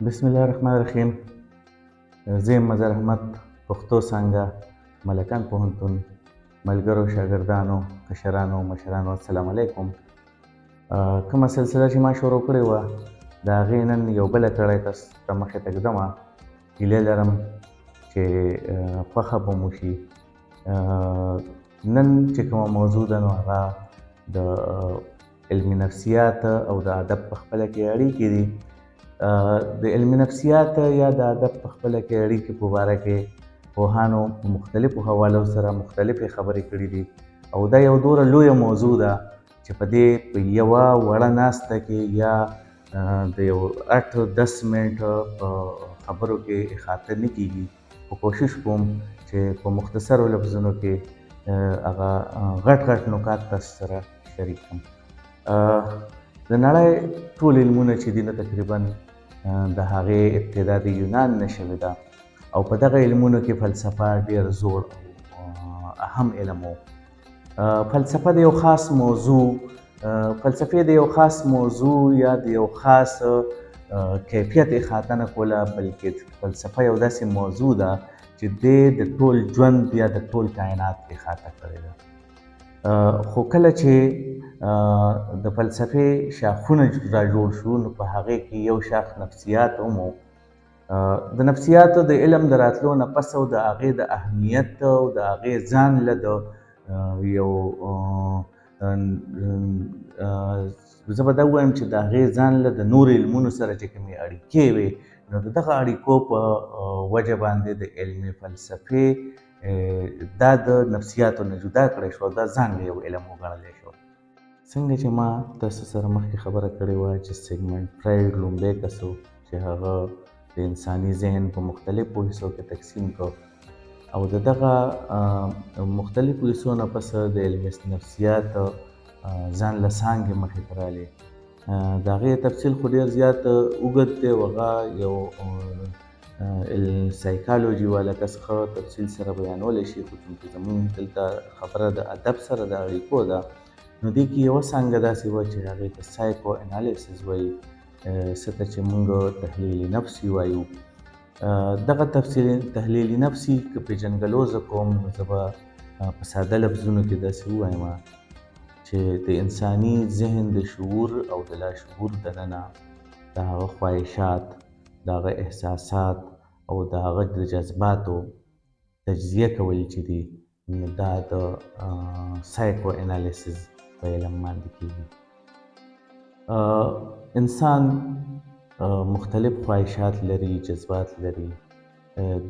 بسم الله الرحمن الرحیم. زه یم مظهر احمد، پښتو څانګه، ملکان پوهنتون. ملګرو، شاګردانو، کشرانو، مشرانو، السلام علیکم. کومه سلسله چې ما شروع کړې وه، د هغې نن یو بله کړۍ تاسو ته مخې ته ږدمه. هیله لرم چې خوښه به مو شي. نن چې کومه موضوع ده نو هغه د علمي نفسیات او د ادب په خپله کې اړیکې دي. د علمي نفسیات یا د ادب په خپله کې اړیکې په باره کې پوهانو په مختلفو حوالو سره مختلفې خبرې کړي دي، او دا یو دومره لویه موضوع ده چې په دې په یوه وړه ناسته کې یا د یو 8-10 منټه په خبرو کې احاطه نه کېږي. خو کوشش کوم چې په مختصرو لفظونو کې هغه غټ غټ نکات تاسو سره شریک کړم. د نړۍ ټول علمونه چې دي نو تقریبا د هغې ابتدا د یونان نه شوې ده، او په دغه علمونو کې فلسفه ډېر زوړ او اهم علم و. فلسفې د یو خاص موضوع یا د یو خاص کیفیت احاطه نه کوله، بلکې فلسفه یو داسې موضوع ده چې د ټول ژوند یا د ټول کائنات احاطه کړې ده. خو کله چې د فلسفې شاخونه را جوړ شو نو په هغې کې یو شاخ نفسیات هم و. د نفسیاتو د علم د راتلو نه پس او د هغې د اهمیت او د هغې ځان له د یو زه به دا ووایم چې د هغې ځان له د نورو علمونو سره چې کومې اړیکې وې نو د دغه اړیکو په وجه باندې د علم فلسفې دا د نفسیاتو نه جدا کړی شو، دا ځان له یو علم وګڼلی شو. څنګه چې ما تاسو سره مخکې خبره کړې وه چې سیګمنډ فرایډ لومړی کس و چې هغه د انساني ذهن په مختلفو حصو کې تقسیم کړ، او د دغه مختلفو حصو نه پس د علم نفسیات ځان له څانګې مخې ته رالې. د هغې تفصیل خو ډېر زیات اوږد دی او هغه یو سایکالوجي والا کس ښه تفصیل سره بیانولی شي، خو چونکې زموږ دلته خبره د ادب سره د اړیکو ده نو دې کې یوه څانګه داسې وه چې هغې ته سایکو انالیسس وایي، څه ته چې موږ تحلیل نفسي وایو. دغه تحلیل نفسي که پېژندګلو زه کوم نو زه به په ساده لفظونو کې داسې ووایم چې د انساني ذهن د شعور او د لاشعور دننه د هغه خواهشات، د هغه احساسات او د هغه د جذباتو تجزیه کول چې دي نو دا د سایکو انالیسس په علم باندې کېږي. انسان مختلف خواهشات لري، جذبات لري.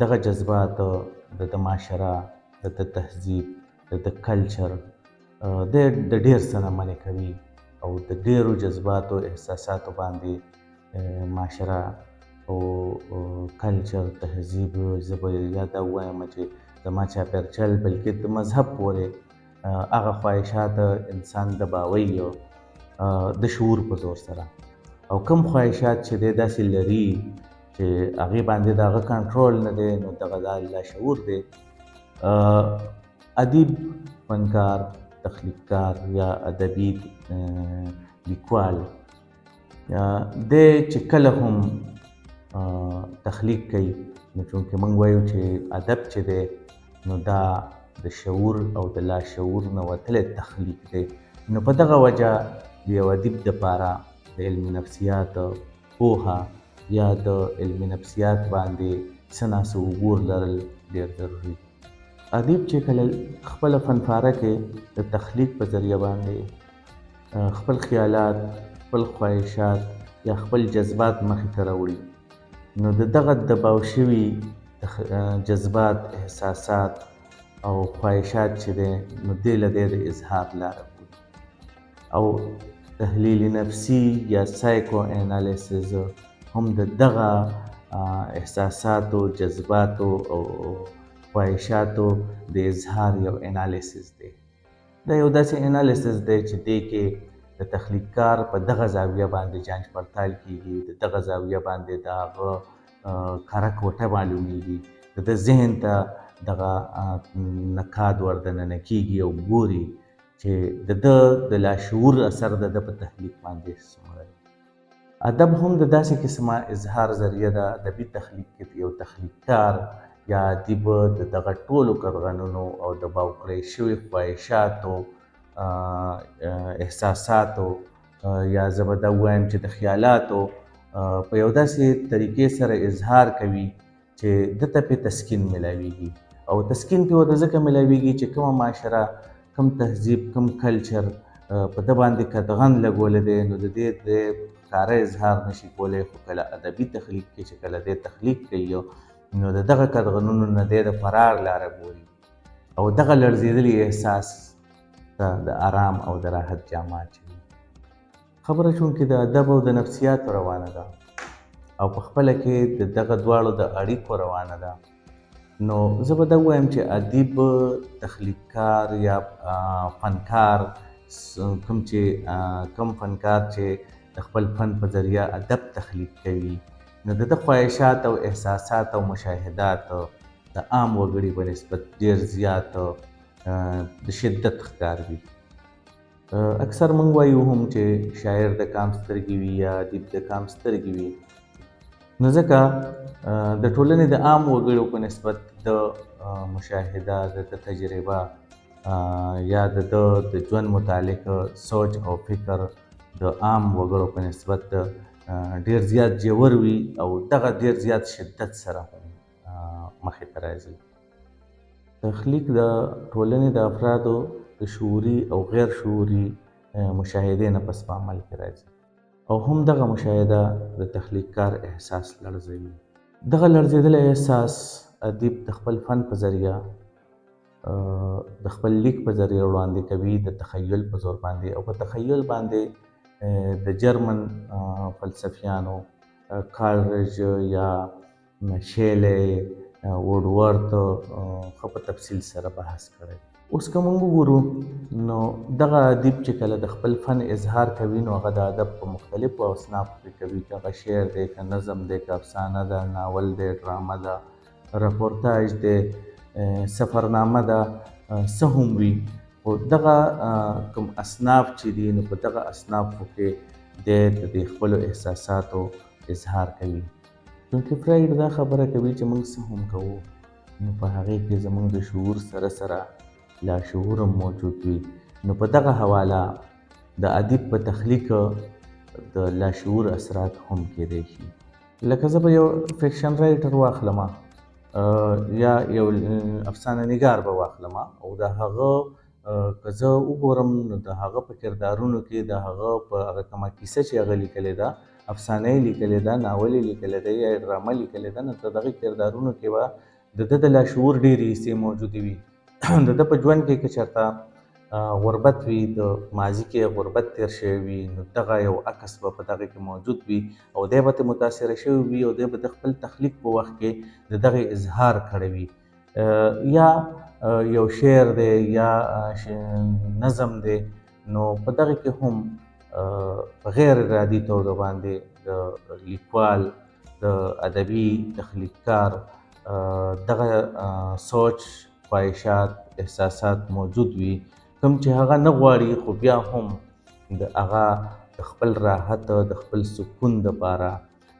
دغه جذبات د معاشره، د تهذیب، د کلچر د ډېر څه نه منع کوي، او د ډېرو جذباتو احساساتو باندې معاشره او کلچر، تهذیب، زه به یا دا ووایم چې زما چاپېرچل بلکې د مذهب پورې هغه خواهشات انسان دباوي د شعور په زور سره، او کوم خواهشات چې دی داسې لري چې هغې باندې د هغه کنټرول نه دی نو دغه دا لاشعور دی. ادیب، فنکار، تخلیقکار یا ادبي لیکوال دی چې کله هم تخلیق کوي نو چونکې موږ وایو چې ادب چې دی نو دا د شعور او د لاشعور نه وتلی تخلیق دی، نو په دغه وجه د یو ادیب دپاره د علمي نفسیات پوهه یا د علمي نفسیات باندې څه ناڅه وګور لرل ډېر ضروري دي. ادیب چې کله خپله فنپاره کې د تخلیق په ذریعه باندې خپل خیالات، خپل خواهشات یا خپل جذبات مخې ته راوړي نو د دغه دباو شوي جذبات، احساسات او خواهشات چې دی نو دې له دی د اظهار لاره بولي، او تحلیل نفسي یا سایکو انالیسز هم د دغه احساساتو، جذباتو او خواهشاتو د اظهار یو انالیسس دی. دا یو داسې انالیسس دی چې دې کې د تخلیقکار په دغه زاویه باندې جانچ پړتال کېږي، د دغه زاویه باندې د هغه کره کوټه معلومیږي، د ده ذهن ته دغه نقاد وردننه کېږي او ګوري چې د ده د لاشعور اثر د ده په تحلیق باندې څومره دی. ادب هم د داسې قسمه اظهار ذریعه ده ادبي تخلیق کې یو تخلیقکار یا ادیب د دغه ټولو کړغنونو او د باوقړې شوي خواهشاتو احساساتو یا زه به دا ووایم چې د خیالاتو په یو داسې طریقې سره اظهار کوي چې دته پې تسکین میلاویږي او تسکین پې ورته ځکه میلاویږي چې کومه معاشره کم تهذیب کم کلچر په ده باندې قدغن لګولی دی نو د دې د ښکاره اظهار نشي کولی خو کله ادبي تخلیق کې چې کله دی تخلیق کوي نو د دغه قدغنونو نه دی د فرار لاره بولي او دغه لړزېدلي احساس ته د آرام او د راحت جامه اچوي. خبره چونکې د ادب او د نفسیاتو روانه ده او په خپله کې د دغه دواړو د اړیکو روانه ده نو زه به دا ووایم چې ادیب تخلیقکار یا فنکار کوم فنکار چې د خپل فن په ذریعه ادب تخلیق کوي نو د ده خواهشات او احساسات او مشاهدات د عام وګړي په نسبت ډېر زیات د شدت ښکار وي. اکثر موږ وایو هم چې شاعر د کام سترګې وي یا ادیب د کام سترګې وي نو ځکه د ټولنې د عام وګړو په نسبت د مشاهده د تجربه یا د ژوند متعلق سوچ او فکر د عام وګړو په نسبت ډېر زیات ژور وي او دغه ډېر زیات شدت سره هم مخې ته راځي. تخلیق د ټولنې د افرادو د شعوري او غیر شعوري مشاهدې نه پس په عمل کې راځي او هم دغه مشاهده د تخلیقکار احساس لړزوي. دغه لړزېدلی احساس ادیب د خپل فن په ذریعه د خپل لیک په ذریعه وړاندې کوي د تخیل په زور باندې او په تخیل باندې د جرمن فلسفیانو کالرج یا شیلی ووډورث ښه په تفصیل سره بحث کړی. اوس که موږ وګورو نو دغه ادیب چې کله د خپل فن اظهار کوي نو هغه د ادب په مختلفو اصنافو کې کوي که هغه شعر دی که نظم دی که افسانه ده ناول دی ډرامه ده رپورتاژ دی سفرنامه ده څه هم وي خو دغه کوم اصناف چې دي نو په دغه اصنافو کې دی د خپلو احساساتو اظهار کوي. چونکې فرایډ دا خبره کوي چې موږ څه هم کوو نو په هغې کې زموږ د شعور سره سره لاشعور هم موجود وي نو په دغه حواله د ادیب په تخلیق د لاشعور اثرات هم کېدی شي. لکه زه به یو فکشن رایټر واخلم یا یو افسانه نګار به واخلم او د هغه که زه وګورم نو د هغه په کردارونو کې د هغه په هغه کومه کیسه چې هغه لیکلې ده افسانه یې لیکلې ده ناول یې لیکلی ده یا ډرامه لیکلې ده نو د دغې کردارونو کې به د ده د لاشعور ډېرې حصې موجودې وي. د ده په ژوند کې که چېرته غربت وي د ماضي کې غربت تیر شوی وي نو دغه یو عکس به په دغې کې موجود وي او دی به ترې متاثره شوی وي او دی به د خپل تخلیق په وخت کې د دغې اظهار کړی وي. یا یو شعر دی یا نظم دی نو په دغې کې هم په غیر ارادي توګه باندې د لیکوال د ادبي تخلیقکار دغه سوچ خواهشات احساسات موجود وي کوم چې هغه نه غواړي خو بیا هم د هغه د خپل راحت د خپل سکون دپاره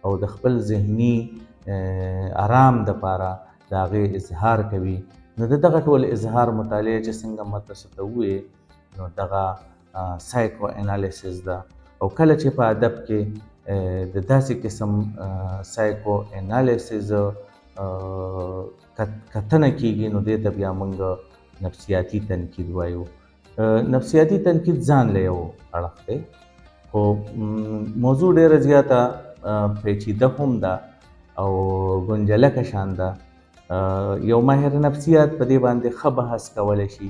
او د خپل ذهني آرام دپاره د هغې اظهار کوي. نو د دغه ټول اظهار مطالعه چې څنګه ما تاسو ته وویې نو دغه سایکو انالیسس ده او کله چې په ادب کې د داسې قسم سایکو انالیسس کتنه کېږي نو دې ته بیا موږ نفسیاتي تنقید وایو. نفسیاتي تنقید ځان له یو اړخ دی خو موضوع ډېره زیاته پیچیده هم ده او ګنجلکه شان ده. یو ماهر نفسیات په دې باندې ښه بحث کولی شي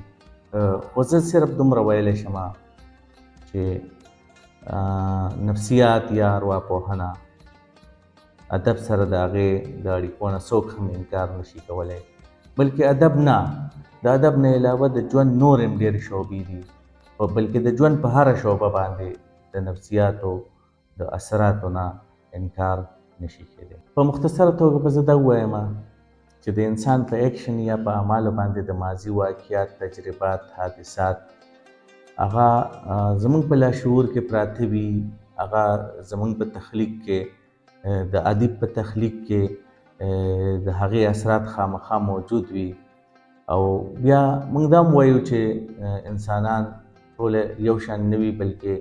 خو زه صرف دومره ویلی شم چې نفسیات یا ارواپوهنه ادب سره د هغې د اړیکو نه څوک هم انکار نشي کولی بلکې ادب نه د ادب نه علاوه د ژوند نور هم ډېرې شعبې دي بلکې د ژوند په هره شعبه باندې د نفسیاتو د اثراتو نه انکار نشي کېدی. په مختصره توګه به زه دا ووایم چې د انسان په اکشن یا په اعمالو باندې د ماضي واقعیات تجربات حادثات هغه زموږ په لاشعور کې پراته وي هغه زموږ په تخلیق کې د ادیب په تخلیق کې د هغې اثرات خامخا موجود وي. او بیا موږ دا هم وایو چې انسانان ټول یو شان نه وي، بلکې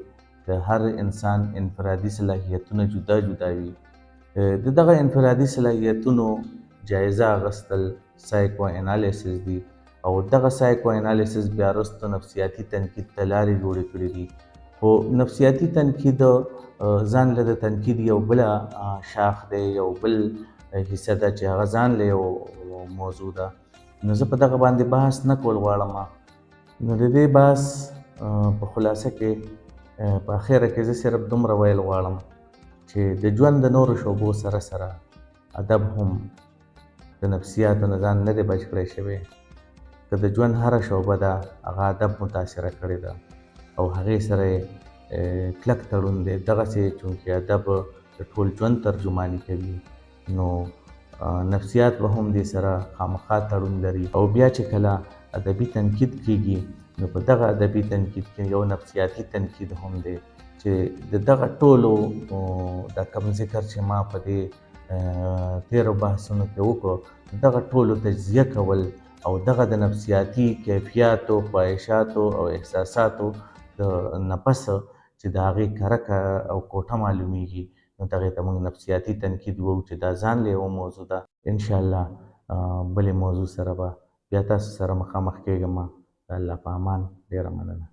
د هر انسان انفرادي صلاحیتونه جدا جدا وي. د دغه انفرادي صلاحیتونو جایزه اخیستل سایکو انالیسس دی، او دغه سایکو انالیسس بیا وروسته نفسیاتي تنقید ته لارې جوړې کړې دي. خو نفسیاتي تنقید ځان له د تنقید یو بله شاخ دی، یو بل حصه ده چې هغه ځان له یو موضوع ده. نو زه په دغه باندې بحث نه کول غواړم. نو د دې بحث په خلاصه کې په اخره کې زه صرف دومره ویل غواړم چې د ژوند د نورو شعبو سره سره ادب هم د نفسیاتو نه ځان نه دی بچ کړی شوی. که د ژوند هره شعبه ده هغه ادب متاثره کړې ده او هغې سره یې کلک تړون دی. دغسې چونکې ادب د ټول ژوند ترجماني کوي، نو نفسیات به هم دې سره خامخا تړون لري. او بیا چې کله ادبي تنقید کیږي، نو په دغه ادبي تنقید کې یو نفسیاتي تنقید هم دی چې د دغه ټولو دا کوم ذکر چې ما په دې تیرو بحثونو کې وکړو، دغه ټولو تجزیه کول او دغه د نفسیاتي کیفیاتو، خواهشاتو او احساساتو د نفس چې د هغې کرکه او کوټه معلومیږي، نو دغې ته موږ نفسیاتي تنقید وایو چې دا ځان له یوه موضوع ده. انشاءالله بلې موضوع سره به بیا تاسو سره مخامخ کېږم. د الله په امان، ډېره مننه.